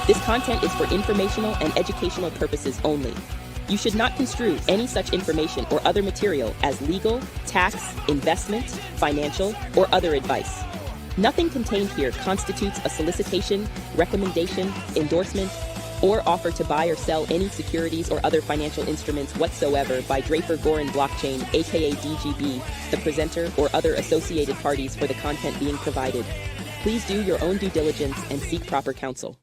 This content is for informational and educational purposes only. You should not construe any such information or other material as legal, tax, investment, financial, or other advice. Nothing contained here constitutes a solicitation, recommendation, endorsement, or offer to buy or sell any securities or other financial instruments whatsoever by Draper Gorin Blockchain, aka DGB, the presenter, or other associated parties for the content being provided. Please do your own due diligence and seek proper counsel.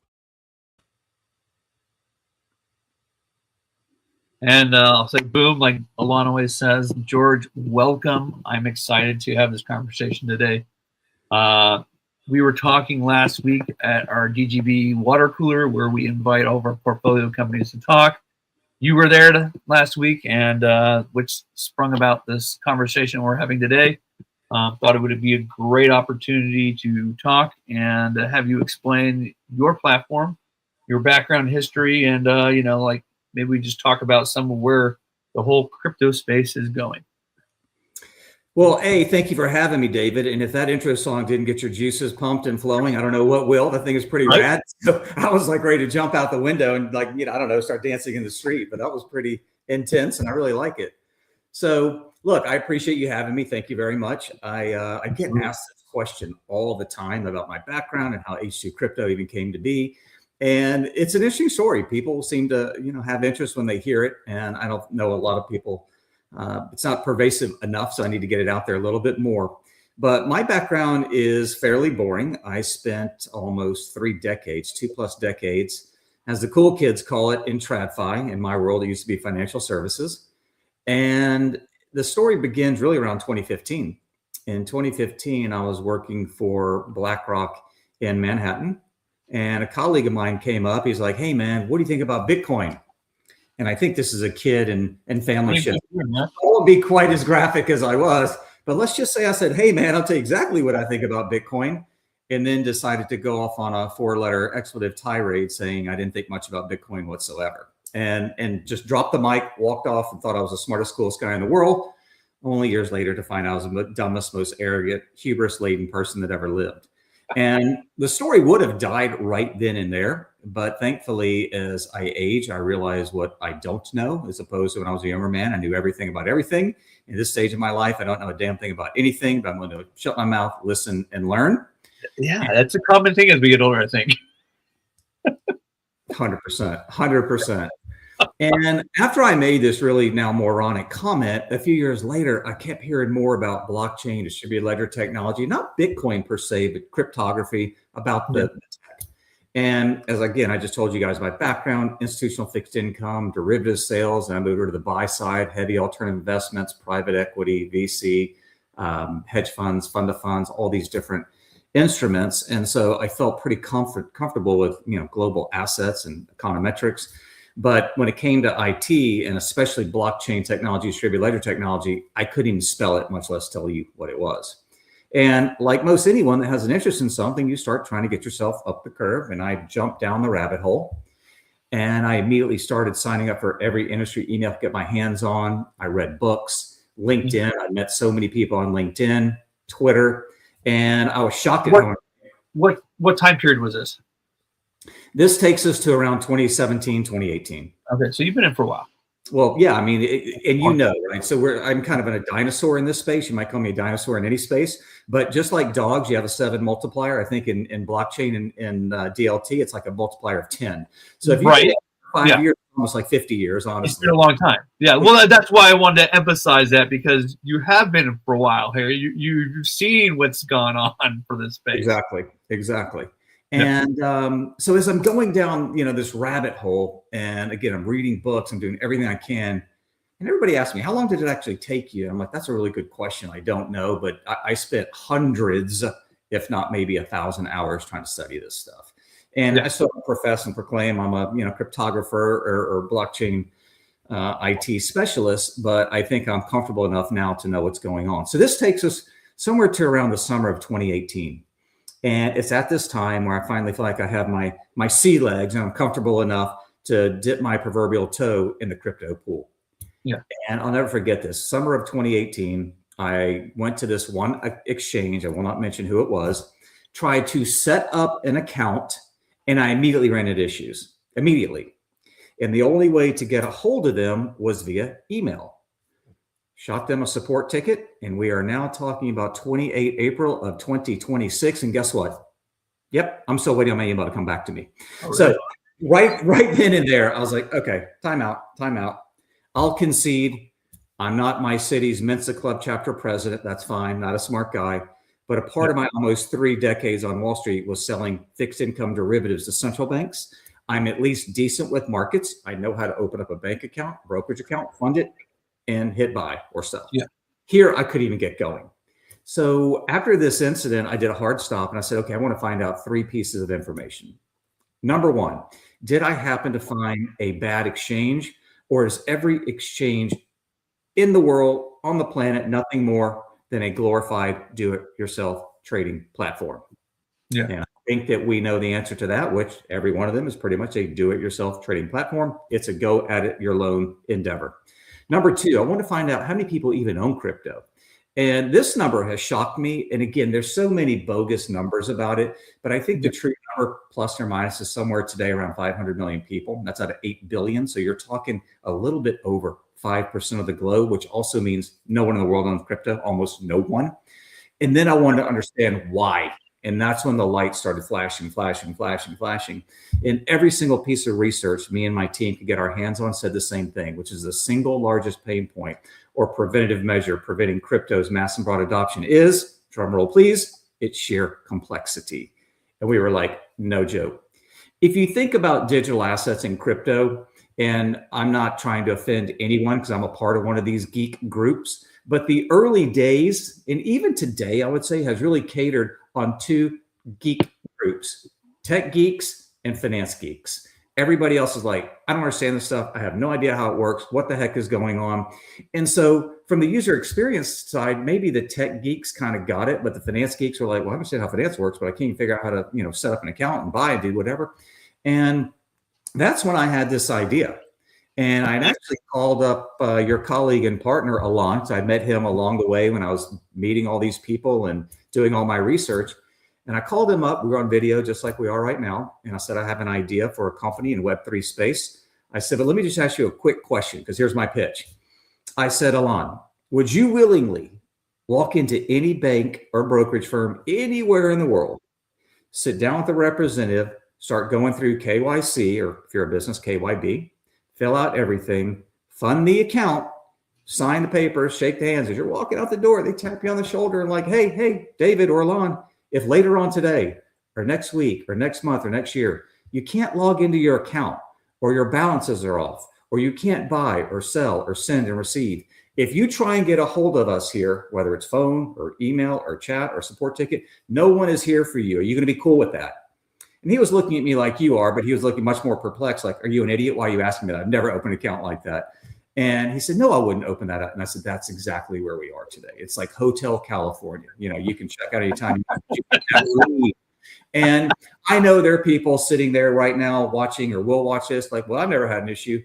And I'll say boom, like Alana always says. George, welcome. I'm excited to have this conversation today. We were talking last week at our DGB water cooler where we invite all of our portfolio companies to talk. You were there last week, and which sprung about this conversation we're having today. Thought it would be a great opportunity to talk and have you explain your platform, your background history, and like maybe we just talk about some of where the whole crypto space is going. Well, thank you for having me, David. And if that intro song didn't get your juices pumped and flowing, I don't know what will. That thing is pretty rad. So I was like ready to jump out the window and I don't know, start dancing in the street. But that was pretty intense, and I really like it. So look, I appreciate you having me. Thank you very much. I get asked this question all the time about my background and how H2CryptO even came to be. And it's an interesting story. People seem to, have interest when they hear it. And I don't know a lot of people. It's not pervasive enough, so I need to get it out there a little bit more. But my background is fairly boring. I spent almost 3 decades, 2+ decades, as the cool kids call it, in TradFi. In my world, it used to be financial services. And the story begins really around 2015. In 2015, I was working for BlackRock in Manhattan. And a colleague of mine came up. He's like, "Hey, man, what do you think about Bitcoin?" And I think this is a kid and family show. I won't be quite as graphic as I was, but let's just say I said, "Hey, man, I'll tell you exactly what I think about Bitcoin," and then decided to go off on a 4-letter expletive tirade saying I didn't think much about Bitcoin whatsoever, and just dropped the mic, walked off, and thought I was the smartest, coolest guy in the world. Only years later to find out I was the dumbest, most arrogant, hubris-laden person that ever lived. And the story would have died right then and there. But thankfully, as I age, I realize what I don't know, as opposed to when I was a younger man. I knew everything about everything. In this stage of my life, I don't know a damn thing about anything, but I'm going to shut my mouth, listen, and learn. Yeah, that's a common thing as we get older, I think. 100%. And after I made this really now moronic comment, a few years later, I kept hearing more about blockchain, distributed ledger technology, not Bitcoin per se, but cryptography, about the tech. And as again, I just told you guys my background, institutional fixed income, derivative sales, and I moved over to the buy side, heavy alternative investments, private equity, VC, hedge funds, fund of funds, all these different instruments. And so I felt pretty comfortable with, global assets and econometrics. But when it came to IT and especially blockchain technology, distributed ledger technology, I couldn't even spell it, much less tell you what it was. And like most anyone that has an interest in something, you start trying to get yourself up the curve. And I jumped down the rabbit hole. And I immediately started signing up for every industry email to get my hands on. I read books, LinkedIn. I met so many people on LinkedIn, Twitter, and I was shocked at what time period was this? This takes us to around 2017, 2018. Okay, so you've been in for a while. Well, yeah, I mean, right? So I'm kind of a dinosaur in this space. You might call me a dinosaur in any space, but just like dogs, you have a 7 multiplier. I think in blockchain and DLT, it's like a multiplier of 10. So if you 5 years, almost like 50 years, honestly. It's been a long time. Yeah, well, that's why I wanted to emphasize that, because you have been for a while here. You've seen what's gone on for this space. Exactly. And so as I'm going down, this rabbit hole, and again, I'm reading books, I'm doing everything I can. And everybody asks me, how long did it actually take you? I'm like, that's a really good question. I don't know, but I spent hundreds, if not maybe 1,000 hours trying to study this stuff. And I still profess and proclaim I'm a cryptographer or blockchain IT specialist, but I think I'm comfortable enough now to know what's going on. So this takes us somewhere to around the summer of 2018. And it's at this time where I finally feel like I have my sea legs and I'm comfortable enough to dip my proverbial toe in the crypto pool. Yeah. And I'll never forget this. Summer of 2018, I went to this one exchange. I will not mention who it was, tried to set up an account And I immediately ran into issues, immediately. And the only way to get a hold of them was via email. Shot them a support ticket, and we are now talking about 28 April of 2026. And guess what? Yep, I'm still waiting on my email to come back to me. Oh, so right then and there, I was like, okay, time out. I'll concede. I'm not my city's Mensa Club chapter president. That's fine. Not a smart guy. But a part of my almost 3 decades on Wall Street was selling fixed income derivatives to central banks. I'm at least decent with markets. I know how to open up a bank account, brokerage account, fund it, and hit buy or sell. Yeah. Here, I couldn't even get going. So after this incident, I did a hard stop and I said, okay, I want to find out 3 pieces of information. Number 1, did I happen to find a bad exchange, or is every exchange in the world, on the planet, nothing more than a glorified do-it-yourself trading platform? Yeah. And I think that we know the answer to that, which every one of them is pretty much a do-it-yourself trading platform. It's a go-at-it-your-own endeavor. Number 2, I want to find out how many people even own crypto. And this number has shocked me. And again, there's so many bogus numbers about it, but I think the true number, plus or minus, is somewhere today around 500 million people. That's out of 8 billion. So you're talking a little bit over 5% of the globe, which also means no one in the world owns crypto, almost no one. And then I wanted to understand why. And that's when the lights started flashing. And every single piece of research me and my team could get our hands on said the same thing, which is the single largest pain point or preventative measure preventing crypto's mass and broad adoption is, drum roll please, it's sheer complexity. And we were like, no joke. If you think about digital assets in crypto, and I'm not trying to offend anyone because I'm a part of one of these geek groups, but the early days, and even today, I would say, has really catered on 2 geek groups, tech geeks and finance geeks. Everybody else is like, I don't understand this stuff. I have no idea how it works. What the heck is going on? And so from the user experience side, maybe the tech geeks kind of got it, but the finance geeks were like, well, I understand how finance works, but I can't even figure out how to, set up an account and buy and do whatever. And that's when I had this idea. And I'd actually called up your colleague and partner, Alon. So I met him along the way when I was meeting all these people and doing all my research. And I called him up. We were on video just like we are right now. And I said, I have an idea for a company in Web3 space. I said, but let me just ask you a quick question, because here's my pitch. I said, Alon, would you willingly walk into any bank or brokerage firm anywhere in the world, sit down with a representative, start going through KYC, or if you're a business, KYB, fill out everything, fund the account, sign the papers, shake the hands. As you're walking out the door, they tap you on the shoulder and like, hey, David or Alon, if later on today or next week or next month or next year, you can't log into your account or your balances are off or you can't buy or sell or send and receive, if you try and get a hold of us here, whether it's phone or email or chat or support ticket, no one is here for you. Are you going to be cool with that? And he was looking at me like you are, but he was looking much more perplexed. Like, are you an idiot? Why are you asking me that? I've never opened an account like that. And he said, no, I wouldn't open that up. And I said, that's exactly where we are today. It's like Hotel California. You can check out anytime. And I know there are people sitting there right now watching or will watch this like, well, I've never had an issue.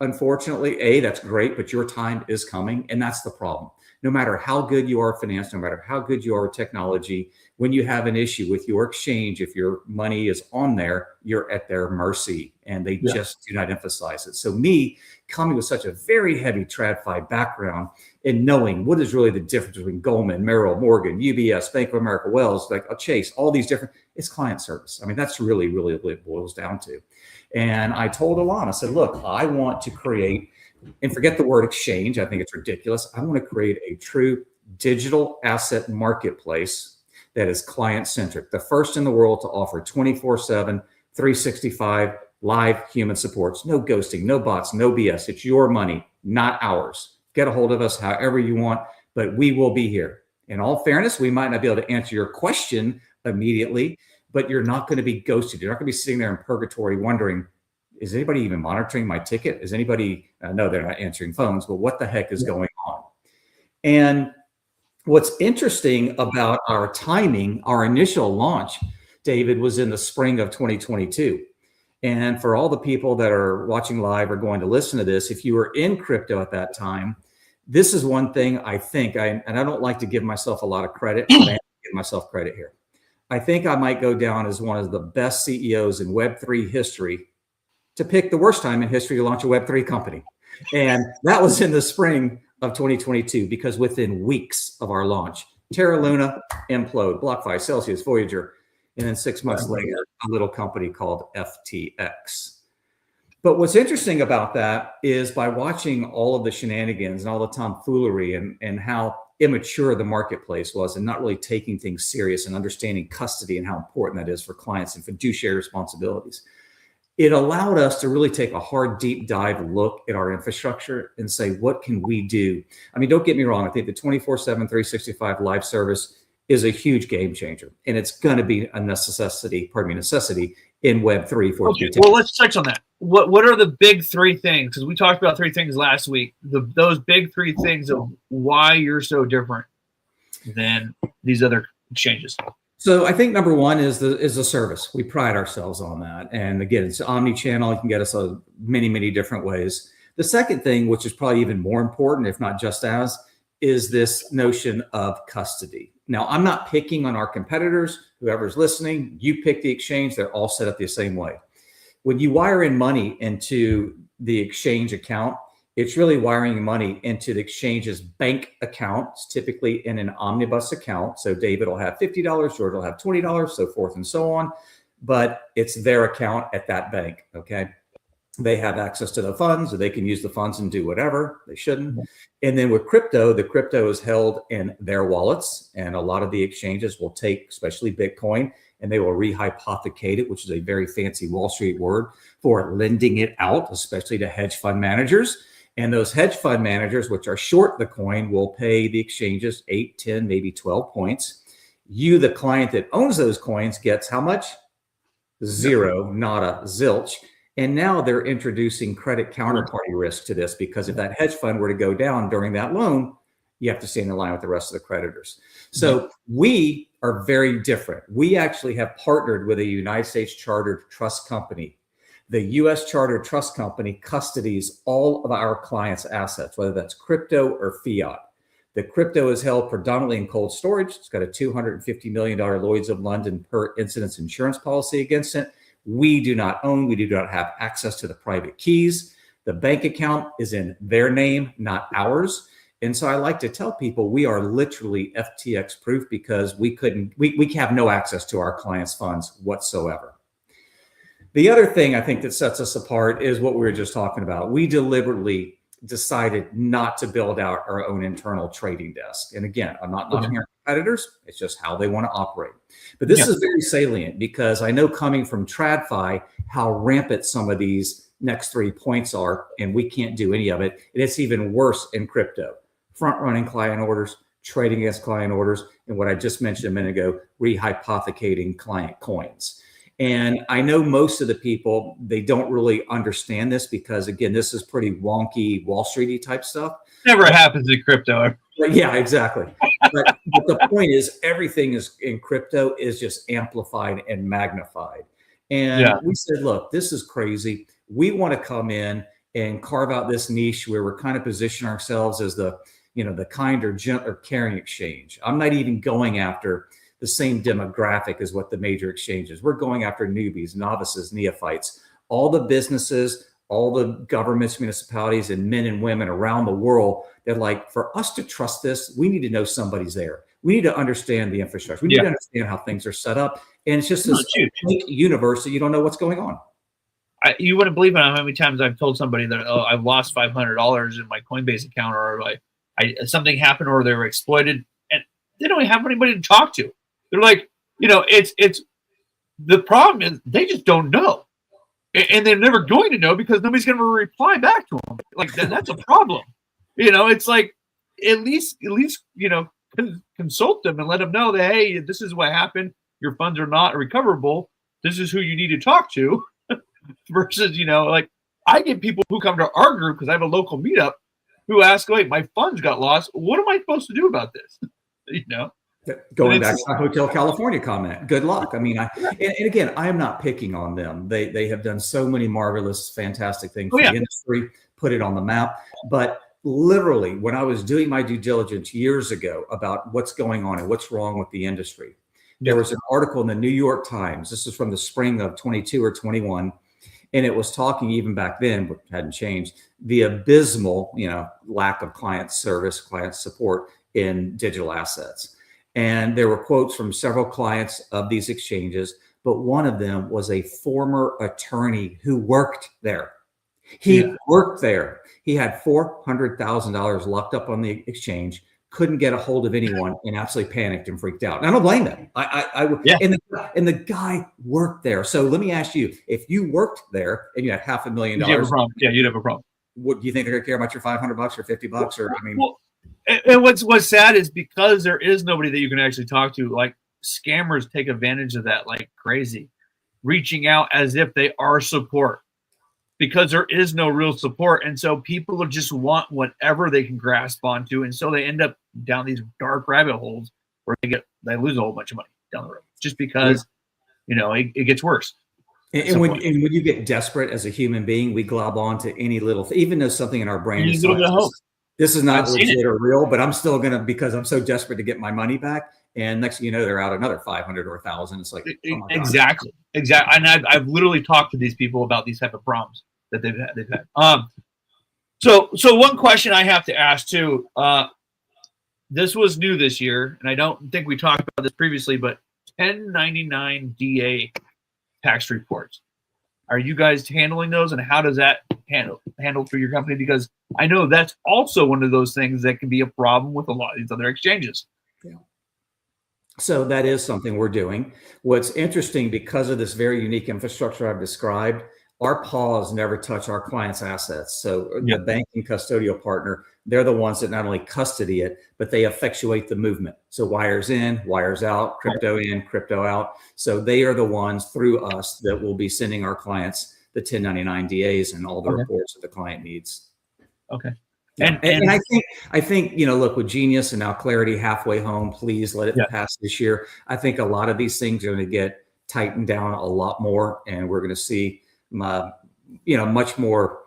Unfortunately, that's great, but your time is coming. And that's the problem. No matter how good you are at finance, no matter how good you are at technology, when you have an issue with your exchange, if your money is on there, you're at their mercy, and they just do not emphasize it. So me coming with such a very heavy TradFi background and knowing what is really the difference between Goldman, Merrill, Morgan, UBS, Bank of America, Wells, like a Chase, all these different, it's client service. I mean, that's really what it boils down to. And I told Alon, I said, look, I want to create, and forget the word exchange, I think it's ridiculous. I want to create a true digital asset marketplace that is client-centric, the first in the world to offer 24/7, 365 live human supports, no ghosting, no bots, no BS. It's your money, not ours. Get a hold of us however you want, but we will be here. In all fairness, we might not be able to answer your question immediately, but you're not going to be ghosted. You're not going to be sitting there in purgatory wondering, is anybody even monitoring my ticket? Is anybody, no, they're not answering phones, but what the heck is going on? And what's interesting about our timing, our initial launch, David, was in the spring of 2022. And for all the people that are watching live or going to listen to this, if you were in crypto at that time, this is one thing I think, and I don't like to give myself a lot of credit, but I have to give myself credit here. I think I might go down as one of the best CEOs in Web3 history to pick the worst time in history to launch a Web3 company. And that was in the spring of 2022, because within weeks of our launch, Terra Luna, Implode, BlockFi, Celsius, Voyager, and then 6 months later, a little company called FTX. But what's interesting about that is, by watching all of the shenanigans and all the tomfoolery and how immature the marketplace was, and not really taking things serious and understanding custody and how important that is for clients and fiduciary responsibilities, it allowed us to really take a hard, deep dive look at our infrastructure and say, what can we do? I mean, don't get me wrong. I think the 24/7, 365 live service is a huge game changer, and it's going to be a necessity in Web3 for okay, well, let's touch on that. What are the big three things? Because we talked about three things last week. Those big three things of why you're so different than these other exchanges. So I think number one is the service. We pride ourselves on that. And again, it's omni-channel. You can get us many, many different ways. The second thing, which is probably even more important, if not just as, is this notion of custody. Now, I'm not picking on our competitors. Whoever's listening, you pick the exchange. They're all set up the same way. When you wire in money into the exchange account, it's really wiring money into the exchange's bank accounts, typically in an omnibus account. So David will have $50, George will have $20, so forth and so on. But it's their account at that bank, okay? They have access to the funds, or they can use the funds and do whatever. They shouldn't. And then with crypto, the crypto is held in their wallets. And a lot of the exchanges will take, especially Bitcoin, and they will rehypothecate it, which is a very fancy Wall Street word for lending it out, especially to hedge fund managers. And those hedge fund managers, which are short the coin, will pay the exchanges 8, 10, maybe 12 points. You, the client that owns those coins, gets how much? Zero, nada, zilch. And now they're introducing credit counterparty risk to this, because if that hedge fund were to go down during that loan, you have to stay in the line with the rest of the creditors. So we are very different. We actually have partnered with a United States chartered trust company. The U.S. chartered trust company custodies all of our clients' assets, whether that's crypto or fiat. The crypto is held predominantly in cold storage. It's got a $250 million Lloyd's of London per incidence insurance policy against it. We do not own, we do not have access to the private keys. The bank account is in their name, not ours. And so I like to tell people we are literally FTX proof, because we have no access to our clients' funds whatsoever. The other thing I think that sets us apart is what we were just talking about. We deliberately decided not to build out our own internal trading desk. And again, I'm not looking at competitors. It's just how they want to operate. But this is very salient, because I know, coming from TradFi, how rampant some of these next 3 points are, and we can't do any of it. And it's even worse in crypto. Front-running client orders, trading against client orders, and what I just mentioned a minute ago, rehypothecating client coins. And I know most of the people, they don't really understand this, because again, this is pretty wonky Wall Streety type stuff. Never happens in crypto. Yeah, exactly. But the point is, everything is in crypto is just amplified and magnified. And we said, look, this is crazy. We want to come in and carve out this niche where we're kind of positioning ourselves as the kinder, gentler, caring exchange. I'm not even going after the same demographic as what the major exchanges. We're going after newbies, novices, neophytes, all the businesses, all the governments, municipalities, and men and women around the world that, like, for us to trust this, we need to know somebody's there. We need to understand the infrastructure. We need to understand how things are set up. And it's just this universe that you don't know what's going on. You wouldn't believe how many times I've told somebody that, oh, I've lost $500 in my Coinbase account, or like something happened, or they were exploited, and they don't have anybody to talk to. They're like, it's the problem is they just don't know. And they're never going to know, because nobody's going to reply back to them. Like, that's a problem. It's like, at least, consult them and let them know that, hey, this is what happened. Your funds are not recoverable. This is who you need to talk to. Versus, like, I get people who come to our group because I have a local meetup who ask, wait, my funds got lost. What am I supposed to do about this? Going back to my Hotel California comment, good luck. I mean, and again, I am not picking on them. They have done so many marvelous, fantastic things for the industry, put it on the map. But literally, when I was doing my due diligence years ago about what's going on and what's wrong with the industry, There was an article in the New York Times. This is from the spring of 22 or 21. And it was talking even back then, but hadn't changed, the abysmal, lack of client service, client support in digital assets. And there were quotes from several clients of these exchanges, but one of them was a former attorney who worked there. He worked there. He had $400,000 locked up on the exchange, couldn't get a hold of anyone, and absolutely panicked and freaked out. And I don't blame them. And the guy worked there. So let me ask you, if you worked there and you had $500,000, you'd have a problem. Yeah, you'd have a problem. What do you think they're going to care about your $500 or $50? Or and what's sad is because there is nobody that you can actually talk to. Like, scammers take advantage of that like crazy, reaching out as if they are support, because there is no real support. And so people just want whatever they can grasp onto. And so they end up down these dark rabbit holes where they lose a whole bunch of money down the road just because, it gets worse. And when you get desperate as a human being, we glob on to any little thing, even though something in our brain is this is not legit or real, but I'm still going to, because I'm so desperate to get my money back. And next thing you know, they're out another 500 or 1,000. It's like, exactly. And I've literally talked to these people about these type of problems that they've had. So one question I have to ask too, this was new this year, and I don't think we talked about this previously, but 1099 DA tax reports. Are you guys handling those, and how does that handled for your company? Because I know that's also one of those things that can be a problem with a lot of these other exchanges. Yeah. So that is something we're doing. What's interesting, because of this very unique infrastructure I've described, our paws never touch our clients' assets. So the banking custodial partner, they're the ones that not only custody it, but they effectuate the movement. So wires in, wires out, crypto in, crypto out. So they are the ones through us that will be sending our clients the 1099 DAs and all the reports that the client needs. Okay. And I think, look, with Genius and now Clarity halfway home, please let it pass this year. I think a lot of these things are going to get tightened down a lot more, and we're going to see much more,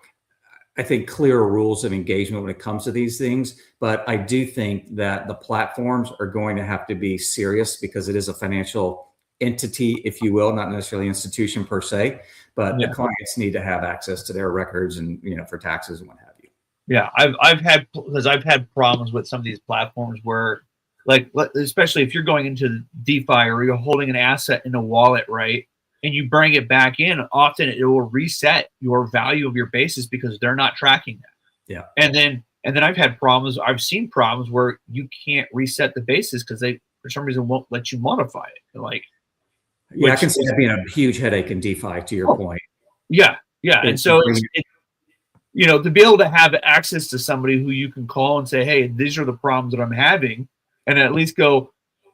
I think, clearer rules of engagement when it comes to these things. But I do think that the platforms are going to have to be serious, because it is a financial entity, if you will, not necessarily institution per se, but the clients need to have access to their records and, for taxes and what have you. Yeah, I've had problems with some of these platforms where, like, especially if you're going into DeFi or you're holding an asset in a wallet, right? And you bring it back in, often it will reset your value of your basis because they're not tracking that. Yeah. And then I've seen problems where you can't reset the basis because they, for some reason, won't let you modify it. Like, I can see that being a huge headache in DeFi, to your point. Yeah. And so to be able to have access to somebody who you can call and say, hey, these are the problems that I'm having, and at least go,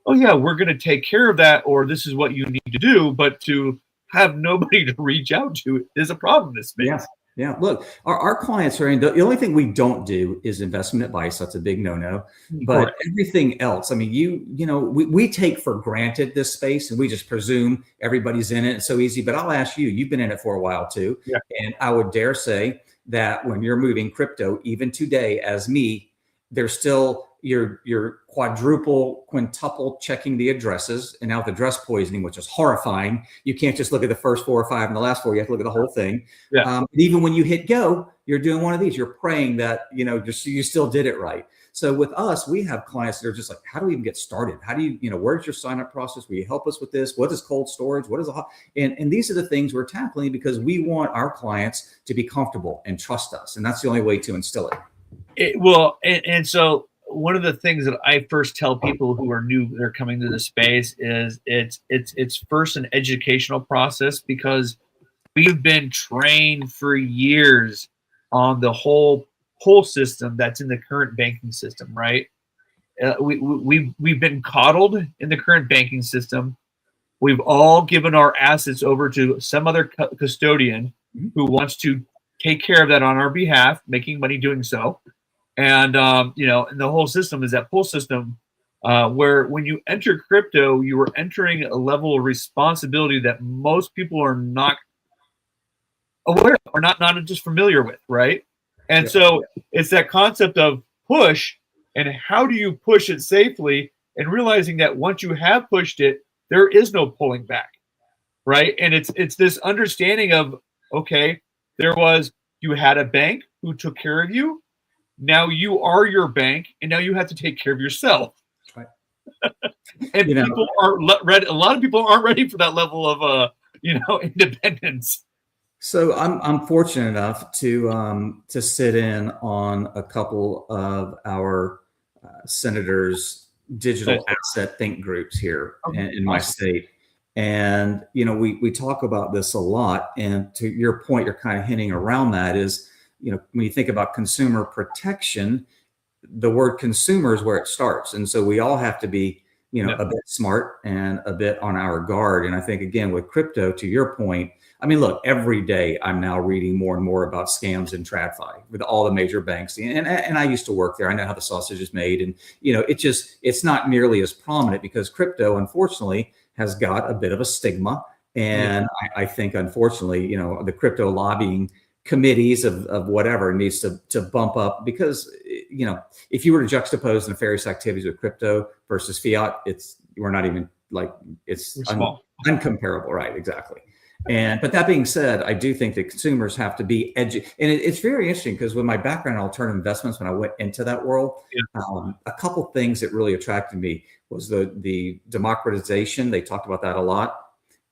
oh yeah, we're going to take care of that, or this is what you need to do. But to have nobody to reach out to is a problem in this space. Yeah. Look, our clients are the only thing we don't do is investment advice. That's a big no-no. But everything else, I mean, we take for granted this space, and we just presume everybody's in it. It's so easy. But I'll ask you, you've been in it for a while too. Yeah. And I would dare say that when you're moving crypto, even today, as me, there's still you're quadruple, quintuple checking the addresses, and now with address poisoning, which is horrifying. You can't just look at the first 4 or 5 and the last 4. You have to look at the whole thing. Yeah. And even when you hit go, you're doing one of these. You're praying that you still did it right. So with us, we have clients that are just like, how do we even get started? How do you where's your sign up process? Will you help us with this? What is cold storage? What is and these are the things we're tackling because we want our clients to be comfortable and trust us, and that's the only way to instill it. And so one of the things that I first tell people who are new, they're coming to the space, is it's first an educational process, because we've been trained for years on the whole pull system that's in the current banking system, right? We've been coddled in the current banking system. We've all given our assets over to some other custodian who wants to take care of that on our behalf, making money doing so. And, and the whole system is that pull system where when you enter crypto, you are entering a level of responsibility that most people are not aware of, or not just familiar with, right? And so it's that concept of push, and how do you push it safely, and realizing that once you have pushed it, there is no pulling back, right? And it's this understanding of, okay, you had a bank who took care of you. Now you are your bank, and now you have to take care of yourself. Right. And people aren't ready. A lot of people aren't ready for that level of independence. So I'm fortunate enough to sit in on a couple of our senators' digital asset think groups here in my state. And, we talk about this a lot. And to your point, you're kind of hinting around that is, when you think about consumer protection, the word consumer is where it starts. And so we all have to be, a bit smart and a bit on our guard. And I think, again, with crypto, to your point, I mean, look, every day I'm now reading more and more about scams in TradFi with all the major banks. And I used to work there. I know how the sausage is made. And, it's not nearly as prominent because crypto, unfortunately, has got a bit of a stigma. And I think, unfortunately, the crypto lobbying committees of whatever needs to bump up because, if you were to juxtapose the nefarious activities with crypto versus fiat, we're not even like it's uncomparable. Right. Exactly. But that being said, I do think that consumers have to be educated. And it's very interesting because with my background in alternative investments, when I went into that world, a couple things that really attracted me was the democratization. They talked about that a lot.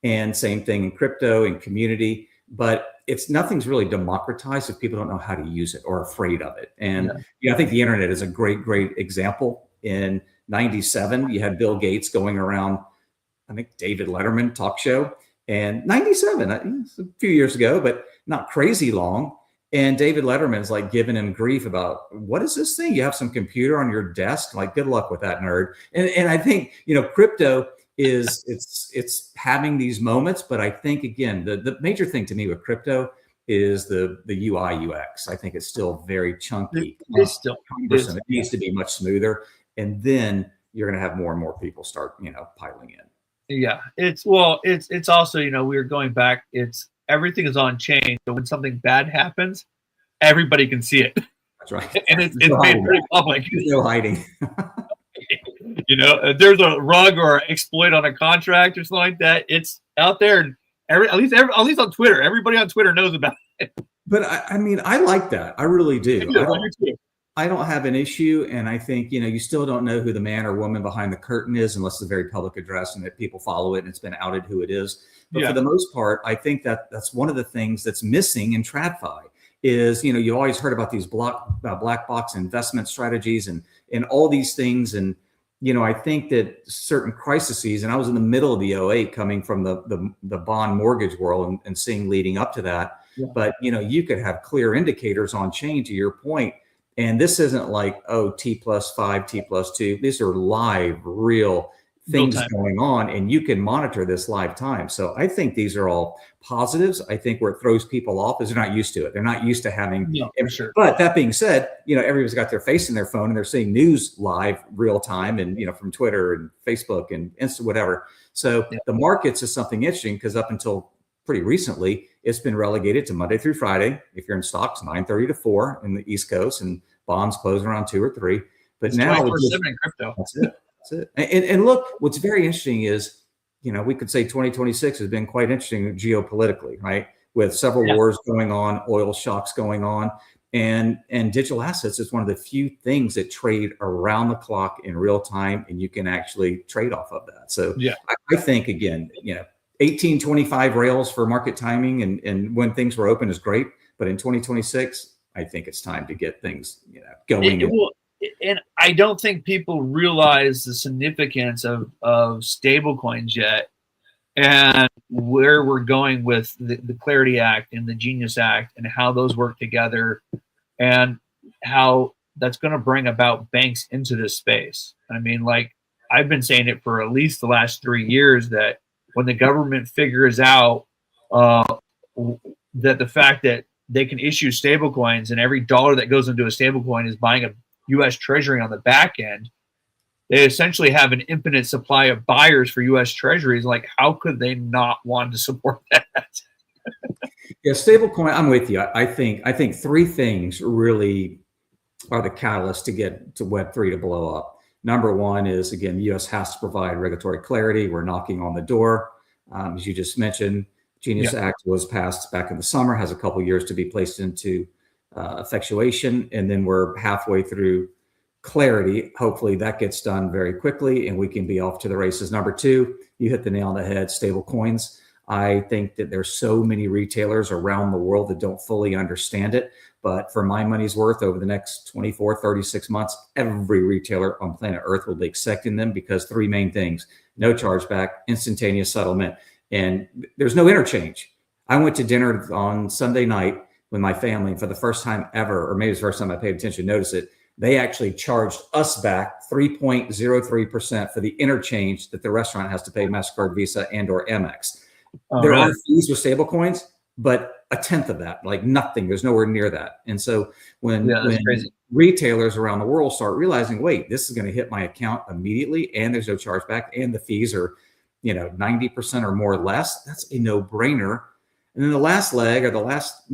And same thing in crypto and community. But nothing's really democratized if people don't know how to use it or are afraid of it. And I think the internet is a great example. In '97, you had Bill Gates going around, I think David Letterman talk show. And '97, a few years ago, but not crazy long. And David Letterman's like giving him grief about, what is this thing? You have some computer on your desk? Like, good luck with that, nerd. And I think, crypto is it's having these moments. But I think, again, the major thing to me with crypto is the UI UX. I think it's still very chunky. It needs to be much smoother. And then you're going to have more and more people start, piling in. Yeah, it's also, we're going back. Everything is on chain. So when something bad happens, everybody can see it. That's right. And it's made pretty public. There's no hiding. If there's a rug or exploit on a contract or something like that, it's out there. And at least on Twitter, everybody on Twitter knows about it. But I mean, I like that. I really do. I don't have an issue. And I think, you still don't know who the man or woman behind the curtain is unless it's a very public address and that people follow it and it's been outed who it is. But for the most part, I think that's one of the things that's missing in TradFi is, you always heard about these black box investment strategies and all these things. And, I think that certain crises, and I was in the middle of the '08 coming from the bond mortgage world and seeing leading up to that. Yeah. But, you could have clear indicators on chain, to your point. And this isn't like, T+5, T+2. These are live, real things going on, and you can monitor this live time. So I think these are all positives. I think where it throws people off is they're not used to it. They're not used to having. No, for sure. But that being said, everybody's got their face in their phone and they're seeing news live, real time, and from Twitter and Facebook and Insta, whatever. So the markets is something interesting because up until pretty recently, it's been relegated to Monday through Friday. If you're in stocks, 9:30 to 4 in the East Coast, and bonds close around 2 or 3. But it's now it's just, in crypto. That's it. And look, what's very interesting is, we could say 2026 has been quite interesting geopolitically, right? With several wars going on, oil shocks going on, and digital assets is one of the few things that trade around the clock in real time, and you can actually trade off of that. So I think, again, 1825 rails for market timing and when things were open is great, but in 2026, I think it's time to get things going. And I don't think people realize the significance of stable coins yet, and where we're going with the Clarity Act and the Genius Act and how those work together, and how that's going to bring about banks into this space. I mean, like I've been saying it for at least the last 3 years that when the government figures out that the fact that they can issue stable coins and every dollar that goes into a stable coin is buying a U.S. Treasury on the back end, they essentially have an infinite supply of buyers for U.S. Treasuries. Like, how could they not want to support that? Yeah, stable coin, I'm with you. I think 3 things really are the catalyst to get to Web3 to blow up. Number one is, again, the U.S. has to provide regulatory clarity. We're knocking on the door. As you just mentioned, Genius Act was passed back in the summer, has a couple years to be placed into effectuation, and then we're halfway through clarity. Hopefully that gets done very quickly and we can be off to the races. Number two, you hit the nail on the head, stable coins. I think that there's so many retailers around the world that don't fully understand it. But for my money's worth, over the next 24, 36 months, every retailer on planet Earth will be accepting them because three main things: no chargeback, instantaneous settlement, and there's no interchange. I went to dinner on Sunday night with my family, and for the first time ever, or maybe it's the first time I paid attention, notice it, they actually charged us back 3.03% for the interchange that the restaurant has to pay MasterCard, Visa, and or Amex. There are fees with stable coins, but a tenth of that, like nothing. There's nowhere near that. And so when retailers around the world start realizing, wait, this is going to hit my account immediately, and there's no chargeback, and the fees are, 90% or more or less, that's a no-brainer. And then the last leg, or the last,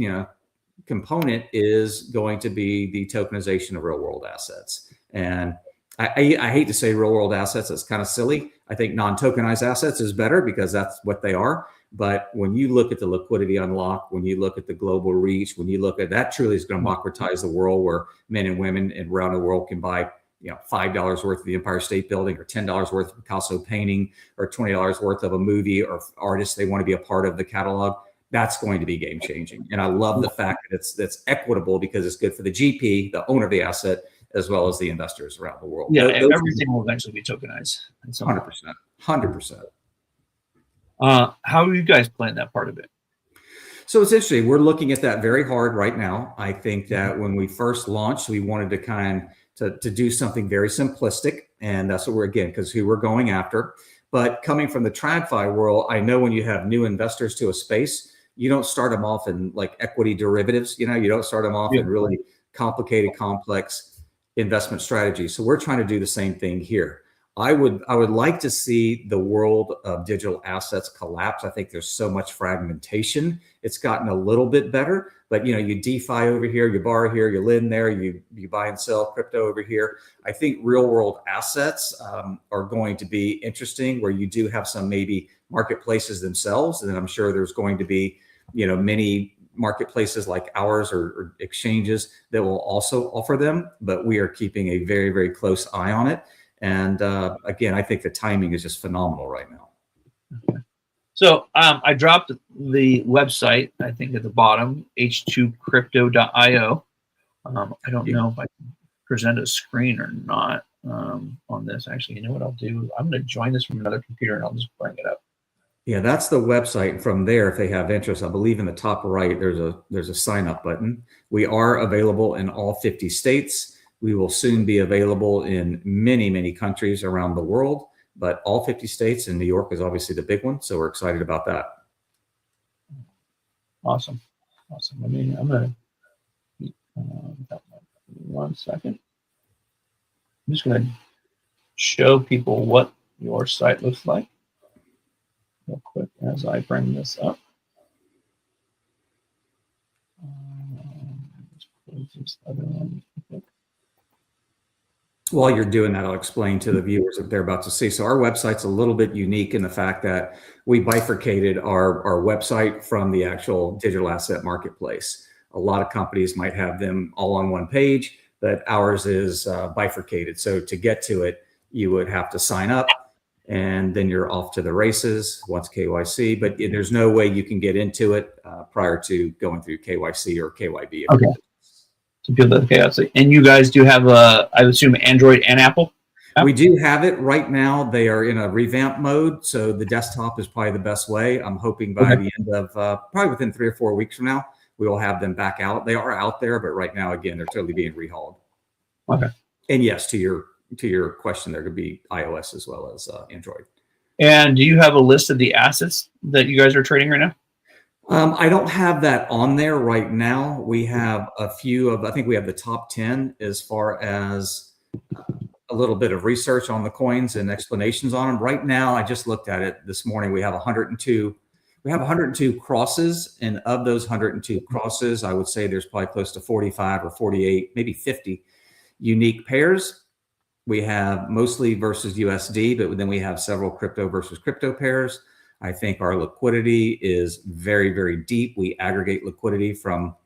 component, is going to be the tokenization of real-world assets. And I hate to say real-world assets. It's kind of silly. I think non-tokenized assets is better because that's what they are. But when you look at the liquidity unlock, when you look at the global reach, when you look at that, truly is going to democratize the world, where men and women around the world can buy, $5 worth of the Empire State Building, or $10 worth of Picasso painting, or $20 worth of a movie or artist they want to be a part of the catalog. That's going to be game changing. And I love the fact that that's equitable, because it's good for the GP, the owner of the asset, as well as the investors around the world. Yeah, everything will eventually be tokenized. 100%. How are you guys playing that part of it? So it's interesting. We're looking at that very hard right now. I think that when we first launched, we wanted to do something very simplistic, and that's what because who we're going after. But coming from the TradFi world, I know when you have new investors to a space, you don't start them off in like equity derivatives. You don't start them off in really complicated, complex investment strategies. So we're trying to do the same thing here. I would like to see the world of digital assets collapse. I think there's so much fragmentation. It's gotten a little bit better, but you DeFi over here, you borrow here, you lend there, you buy and sell crypto over here. I think real world assets are going to be interesting, where you do have some maybe marketplaces themselves, and then I'm sure there's going to be many marketplaces like ours or exchanges that will also offer them. But we are keeping a very, very close eye on it. And again, I think the timing is just phenomenal right now. Okay. So I dropped the website, I think, at the bottom, H2CryptO.io. I don't know if I can present a screen or not on this. Actually, you know what I'll do? I'm going to join this from another computer, and I'll just bring it up. Yeah, that's the website. From there, if they have interest, I believe in the top right, there's a sign up button. We are available in all 50 states. We will soon be available in many, many countries around the world, but all 50 states, and New York is obviously the big one. So we're excited about that. Awesome. I mean, I'm going to, 1 second. I'm just going to show people what your site looks like real quick as I bring this up. Let's close this other one. While you're doing that, I'll explain to the viewers what they're about to see. So our website's a little bit unique in the fact that we bifurcated our website from the actual digital asset marketplace. A lot of companies might have them all on one page, but ours is bifurcated. So to get to it, you would have to sign up, and then you're off to the races once KYC. But there's no way you can get into it prior to going through KYC or KYB. Okay. To build that KYC. And you guys do have, I assume, Android and Apple? We do have it right now. They are in a revamp mode, so the desktop is probably the best way. I'm hoping by the end of probably within 3 or 4 weeks from now, we will have them back out. They are out there, but right now, again, they're totally being rehauled. Okay. And yes, to your question, there could be iOS as well as Android. And do you have a list of the assets that you guys are trading right now? I don't have that on there right now. We have a few of, I think we have the top 10 as far as a little bit of research on the coins and explanations on them. Right now, I just looked at it this morning. We have 102. We have 102 crosses, and of those 102 crosses, I would say there's probably close to 45 or 48, maybe 50 unique pairs. We have mostly versus USD, but then we have several crypto versus crypto pairs. I think our liquidity is very, very deep. We aggregate liquidity from,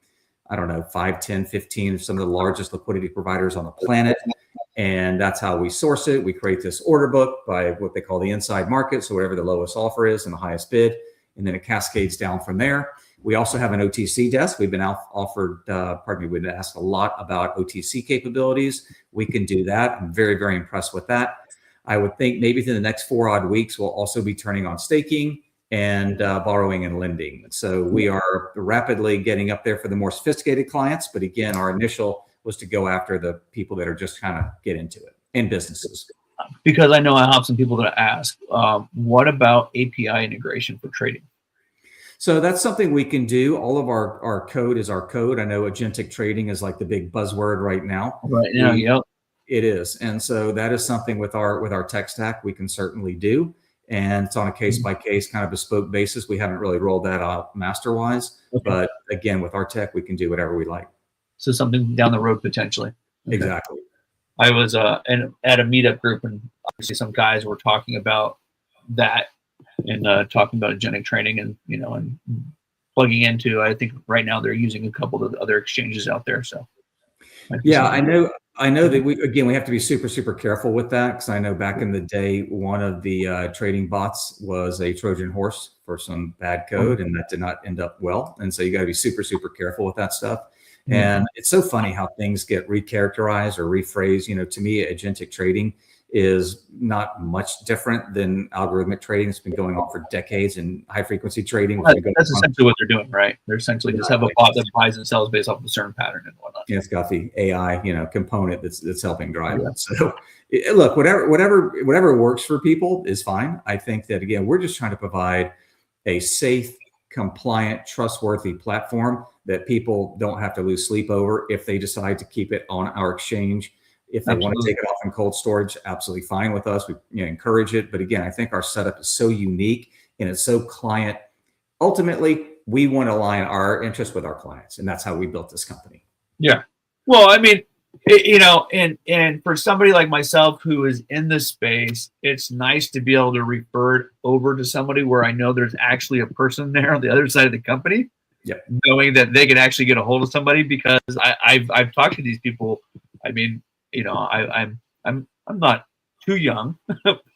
I don't know, 5, 10, 15 of some of the largest liquidity providers on the planet. And that's how we source it. We create this order book by what they call the inside market. So whatever the lowest offer is and the highest bid, and then it cascades down from there. We also have an OTC desk. We've been we've been asked a lot about OTC capabilities. We can do that. I'm very, very impressed with that. I would think maybe within the next 4 odd weeks, we'll also be turning on staking and borrowing and lending. So we are rapidly getting up there for the more sophisticated clients. But again, our initial was to go after the people that are just kind of get into it, and businesses. Because I know I have some people that ask, what about API integration for trading? So that's something we can do. All of our code is our code. I know agentic trading is like the big buzzword right now. Right now, yep. It is. And so that is something with our tech stack we can certainly do. And it's on a case by case kind of bespoke basis. We haven't really rolled that out master wise, but again, with our tech, we can do whatever we like. So something down the road potentially. Okay. Exactly. I was at a meetup group, and obviously some guys were talking about that and talking about agentic trading, and and plugging into. I think right now they're using a couple of other exchanges out there. So yeah, I know that we have to be super, super careful with that, because I know back in the day, one of the trading bots was a Trojan horse for some bad code, and that did not end up well. And so you got to be super, super careful with that stuff. And it's so funny how things get recharacterized or rephrased. To me, agentic trading is not much different than algorithmic trading. It's been going on for decades, and high frequency trading. That's essentially what they're doing, right? They're essentially just have a bot that buys and sells based off of a certain pattern and whatnot. Yeah, it's got the AI, component that's helping drive it. So look, whatever works for people is fine. I think that, again, we're just trying to provide a safe, compliant, trustworthy platform that people don't have to lose sleep over if they decide to keep it on our exchange. If they want to take it off in cold storage, absolutely fine with us. We encourage it. But again, I think our setup is so unique and it's so client. Ultimately, we want to align our interests with our clients, and that's how we built this company. Yeah. Well, I mean, and for somebody like myself who is in this space, it's nice to be able to refer it over to somebody where I know there's actually a person there on the other side of the company. Yep. Knowing that they can actually get a hold of somebody, because I've talked to these people. I mean, I'm not too young,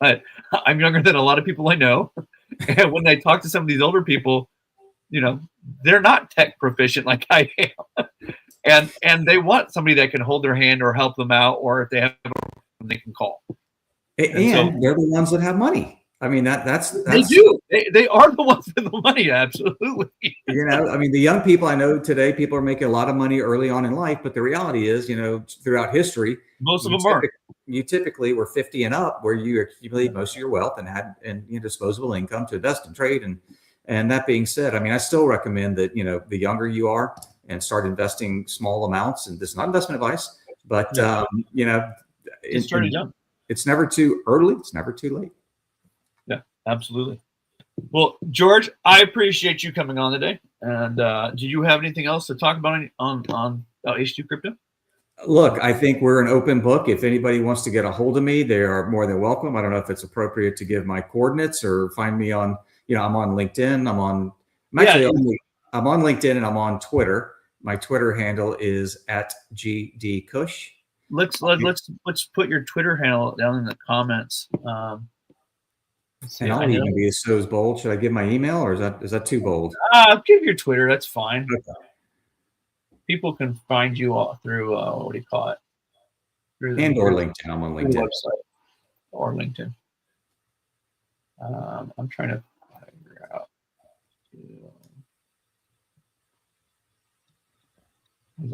but I'm younger than a lot of people I know. And when I talk to some of these older people, they're not tech proficient like I am. And they want somebody that can hold their hand or help them out, or if they have a problem, they can call. And so, they're the ones that have money. I mean, that's they do. They are the ones with the money. Absolutely. I mean, the young people I know today, people are making a lot of money early on in life, but the reality is, throughout history, most of them are. You typically were 50 and up, where you accumulate most of your wealth and had disposable income to invest and trade. And that being said, I mean, I still recommend that the younger you are, and start investing small amounts. And this is not investment advice, but It's started young. It's never too early. It's never too late. Yeah, absolutely. Well, George, I appreciate you coming on today. And do you have anything else to talk about on H2CryptO? Look, I think we're an open book. If anybody wants to get a hold of me, they are more than welcome. I don't know if it's appropriate to give my coordinates, or find me on, I'm on LinkedIn. I'm on LinkedIn, and I'm on Twitter. My Twitter handle is @GDKush. Let's put your Twitter handle down in the comments. And I'll even be so bold. Should I give my email, or is that too bold? Give your Twitter. That's fine. Okay. People can find you all through what do you call it? Or LinkedIn. I'm on LinkedIn. Website or LinkedIn. I'm trying to figure out.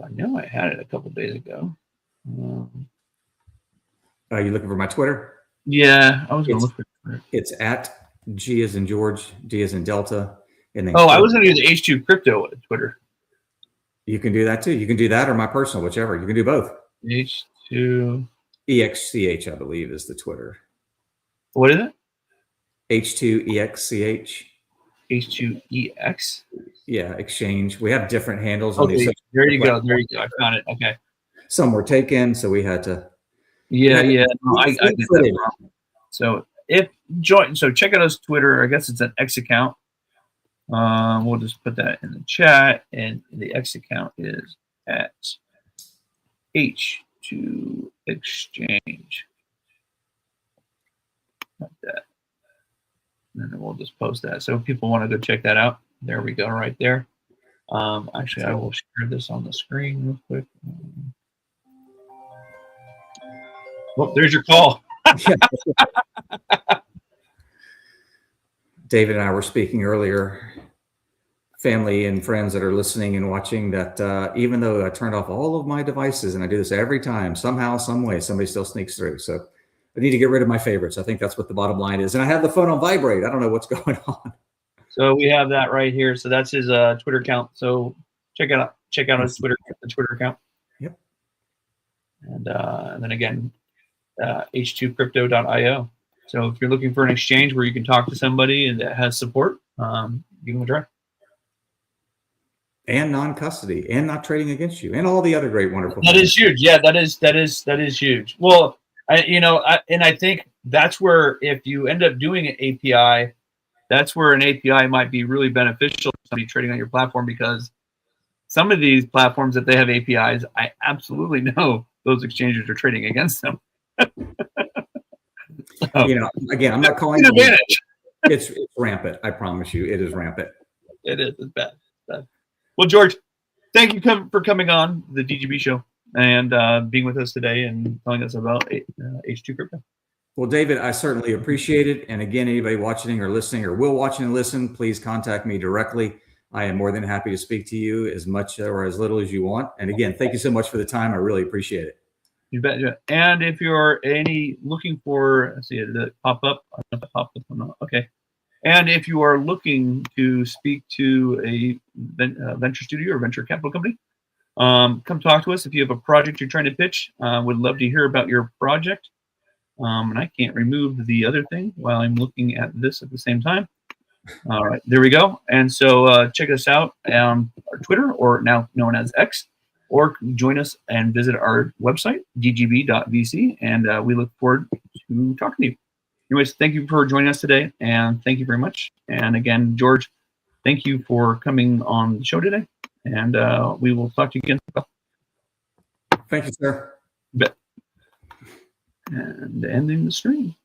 I know I had it a couple days ago. Are you looking for my Twitter? Yeah, I was going to look for Twitter. It's @G as in George, D as in Delta. And then I was going to use H2CryptO at Twitter. You can do that too. You can do that or my personal, whichever. You can do both. H2 EXCH, I believe, is the Twitter. What is it? H2EXCH. H2EX. Yeah, exchange. We have different handles. Okay, there you go. There you go. I found it. Okay. Some were taken, so we had to Yeah, yeah. No, I get that. Footage. So check out his Twitter. I guess it's an X account. We'll just put that in the chat, and the X account is at H2Exchange. Like that. And then we'll just post that. So if people want to go check that out, there we go, right there. Actually, I will share this on the screen real quick. Oh, there's your call. David and I were speaking earlier, family and friends that are listening and watching, that even though I turned off all of my devices, and I do this every time, somehow, some way, somebody still sneaks through. So I need to get rid of my favorites. I think that's what the bottom line is. And I have the phone on vibrate. I don't know what's going on. So we have that right here. So that's his Twitter account. So check out his Twitter account. Yep. And then again, H2CryptO.io. So if you're looking for an exchange where you can talk to somebody and that has support, give them a try. And non-custody, and not trading against you, and all the other great, wonderful That things. is huge. Yeah, that is huge. Well, I think that's where, if you end up doing an API, that's where an API might be really beneficial to somebody trading on your platform, because some of these platforms, if they have APIs, I absolutely know those exchanges are trading against them. So, again, I'm not calling it an advantage. It's rampant. I promise you, it is rampant. It is. It's bad. Well, George, thank you for coming on the DGB show and being with us today and telling us about H2Crypto. Well, David, I certainly appreciate it. And again, anybody watching or listening or will watch and listen, please contact me directly. I am more than happy to speak to you as much or as little as you want. And again, thank you so much for the time. I really appreciate it. You bet. And if you're looking for, let's see, did it pop up? I don't know if it popped up or not. Okay. And if you are looking to speak to a venture studio or venture capital company, come talk to us. If you have a project you're trying to pitch, would love to hear about your project. And I can't remove the other thing while I'm looking at this at the same time. All right, there we go. And so check us out on our Twitter, or now known as X, or join us and visit our website, dgb.vc, and we look forward to talking to you. Anyways, thank you for joining us today, and thank you very much. And again, George, thank you for coming on the show today, and we will talk to you again. Thank you, sir. You bet. And ending the stream.